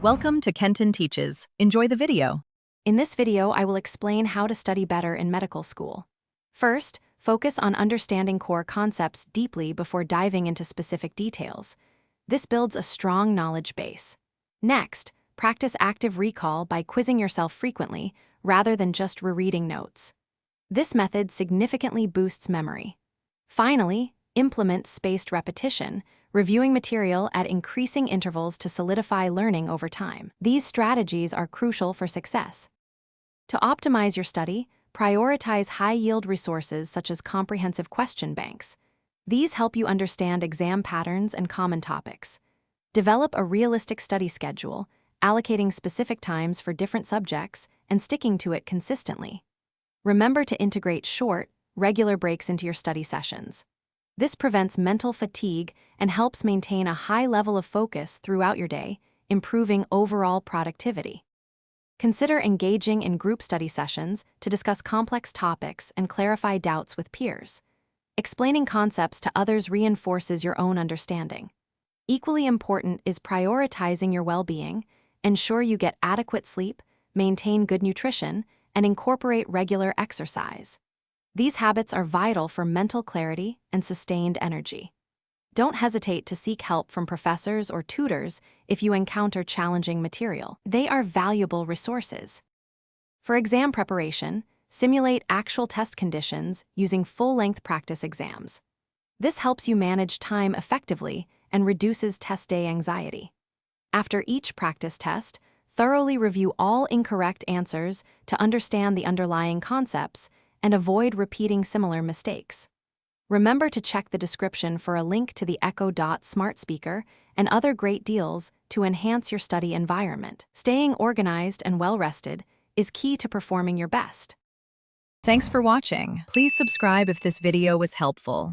Welcome to Kenton Teaches. Enjoy the video. In this video, I will explain how to study better in medical school. First, focus on understanding core concepts deeply before diving into specific details. This builds a strong knowledge base. Next, practice active recall by quizzing yourself frequently rather than just rereading notes. This method significantly boosts memory. Finally, implement spaced repetition, reviewing material at increasing intervals to solidify learning over time. These strategies are crucial for success. To optimize your study, prioritize high-yield resources such as comprehensive question banks. These help you understand exam patterns and common topics. Develop a realistic study schedule, allocating specific times for different subjects and sticking to it consistently. Remember to integrate short, regular breaks into your study sessions. This prevents mental fatigue and helps maintain a high level of focus throughout your day, improving overall productivity. Consider engaging in group study sessions to discuss complex topics and clarify doubts with peers. Explaining concepts to others reinforces your own understanding. Equally important is prioritizing your well-being. Ensure you get adequate sleep, maintain good nutrition, and incorporate regular exercise. These habits are vital for mental clarity and sustained energy. Don't hesitate to seek help from professors or tutors if you encounter challenging material. They are valuable resources. For exam preparation, simulate actual test conditions using full-length practice exams. This helps you manage time effectively and reduces test day anxiety. After each practice test, thoroughly review all incorrect answers to understand the underlying concepts and avoid repeating similar mistakes. Remember to check the description for a link to the Echo Dot smart speaker and other great deals to enhance your study environment. Staying organized and well-rested is key to performing your best. Thanks for watching. Please subscribe if this video was helpful.